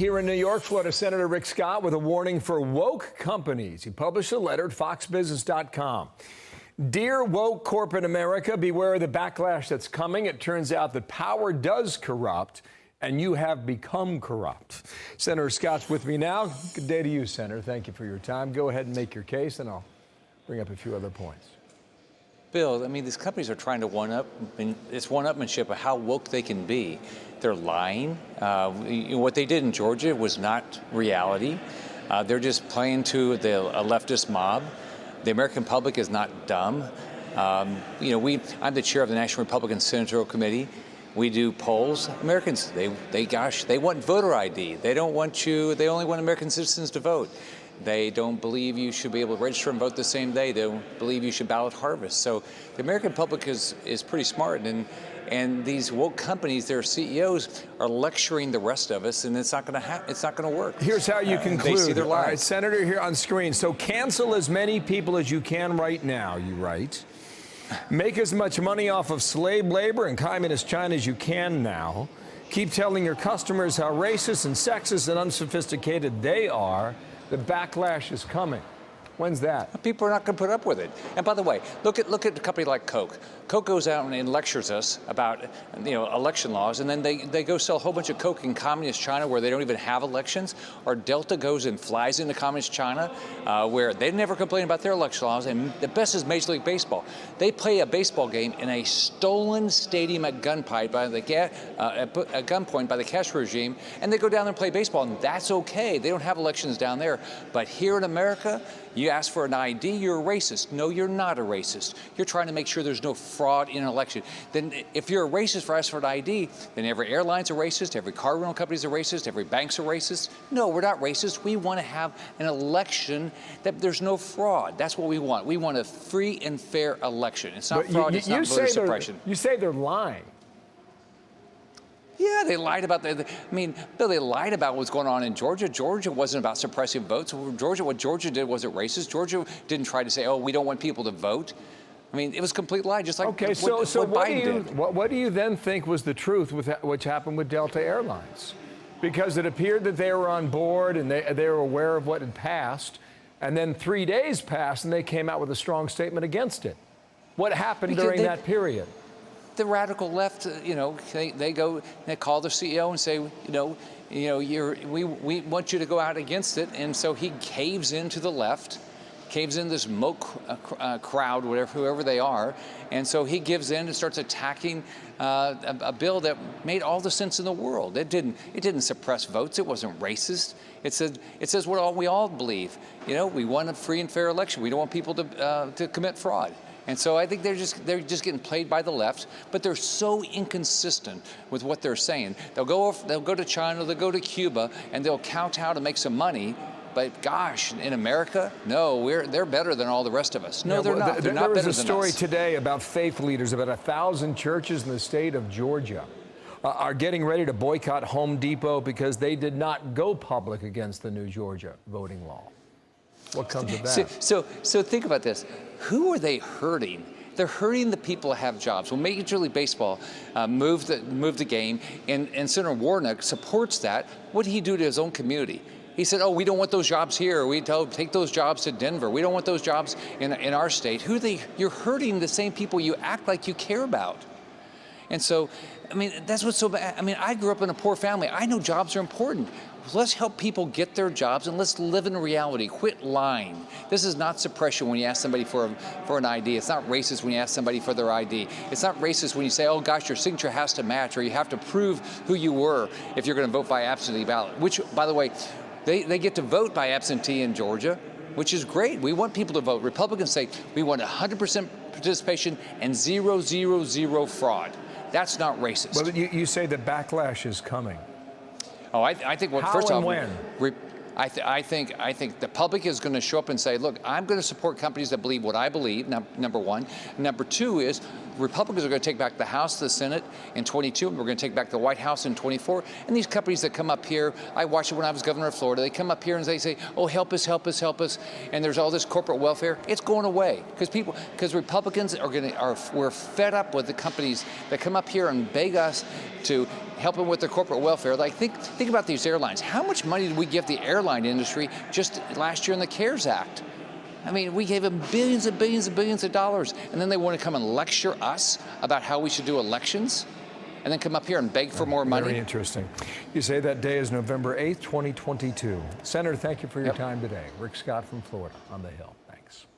Here in New York, Florida Senator Rick Scott with a warning for woke companies. He published a letter at foxbusiness.com. Dear woke corporate America, beware of the backlash that's coming. It turns out that power does corrupt, and you have become corrupt. Senator Scott's with me now. Good day to you, Senator. Thank you for your time. Go ahead and make your case, and I'll bring up a few other points. Bill, I mean, these companies are trying to one-up, and it's one-upmanship of how woke they can be. They're lying. What they did in Georgia was not reality. They're just playing to a leftist mob. The American public is not dumb. I'm the chair of the National Republican Senatorial Committee. We do polls. Americans, they want voter ID. They only want American citizens to vote. They don't believe you should be able to register and vote the same day. They don't believe you should ballot harvest. So the American public is pretty smart, and these woke companies, their CEOs, are lecturing the rest of us, and it's not going to work. Here's how you conclude. They see their lies. All right, Senator, here on screen. So cancel as many people as you can right now, you write. Make as much money off of slave labor and communist China as you can now. Keep telling your customers how racist and sexist and unsophisticated they are. The backlash is coming. When's that? People are not going to put up with it. And by the way, look at a company like Coke. Coke goes out and lectures us about election laws, and then they go sell a whole bunch of Coke in communist China where they don't even have elections. Or Delta goes and flies into communist China where they never complain about their election laws. And the best is Major League Baseball. They play a baseball game in a stolen stadium at gunpoint by the Castro regime, and they go down there and play baseball, and that's okay. They don't have elections down there. But here in America, you ask for an ID, you're a racist. No, you're not a racist. You're trying to make sure there's no fraud in an election. Then if you're a racist for asking for an ID, then every airline's a racist, every car rental company's a racist, every bank's a racist. No, we're not racist. We want to have an election that there's no fraud. That's what we want. We want a free and fair election. It's not fraud, it's not voter suppression. You say they're lying. Yeah, they lied about Bill, they lied about what's going on in Georgia. Georgia wasn't about suppressing votes. What Georgia did wasn't racist. Georgia didn't try to say, oh, we don't want people to vote. I mean, it was a complete lie, just like what Biden did. What do you then think was the truth with what happened with Delta Airlines? Because it appeared that they were on board and they were aware of what had passed, and then 3 days passed and they came out with a strong statement against it. What happened during that period? The radical left, they call the CEO and say, we want you to go out against it, and so he caves into the left, caves in this woke crowd, whoever they are, and so he gives in and starts attacking a bill that made all the sense in the world. It didn't suppress votes. It wasn't racist. It says what we all believe. We want a free and fair election. We don't want people to commit fraud. And so I think they're just getting played by the left, but they're so inconsistent with what they're saying. They'll go to China, they'll go to Cuba, and they'll kowtow to make some money. But gosh, in America, no, they're better than all the rest of us. No, they're not. They're not better than us. There was a story today about faith leaders. About 1,000 churches in the state of Georgia are getting ready to boycott Home Depot because they did not go public against the new Georgia voting law. What comes of that? So think about this. Who are they hurting? They're hurting the people who have jobs. When Major League Baseball moved the game, and Senator Warnock supports that, what did he do to his own community? He said, oh, we don't want those jobs here. We take those jobs to Denver. We don't want those jobs in our state. You're hurting the same people you act like you care about. And so, that's what's so bad. I grew up in a poor family. I know jobs are important. Let's help people get their jobs, and let's live in reality. Quit lying. This is not suppression when you ask somebody for an ID. It's not racist when you ask somebody for their ID. It's not racist when you say, oh gosh, your signature has to match, or you have to prove who you were if you're going to vote by absentee ballot, which, by the way, they get to vote by absentee in Georgia, which is great. We want people to vote. Republicans say we want 100% participation and 000 fraud. That's not racist. Well, you say the backlash is coming. Oh, I think How first and off, when? I think the public is going to show up and say, look, I'm going to support companies that believe what I believe, number one. Number two is Republicans are going to take back the House, the Senate in 22, and we're going to take back the White House in 24. And these companies that come up here, I watched it when I was governor of Florida, they come up here and they say, oh, help us, help us, help us. And there's all this corporate welfare. It's going away because Republicans we're fed up with the companies that come up here and beg us to help them with their corporate welfare. Like think about these airlines. How much money did we give the airline industry just last year in the CARES Act? I mean, we gave them billions and billions and billions of dollars, and then they want to come and lecture us about how we should do elections, and then come up here and beg for more money. Very interesting. You say that day is November 8th, 2022. Senator, thank you for your time today. Rick Scott from Florida on the Hill. Thanks.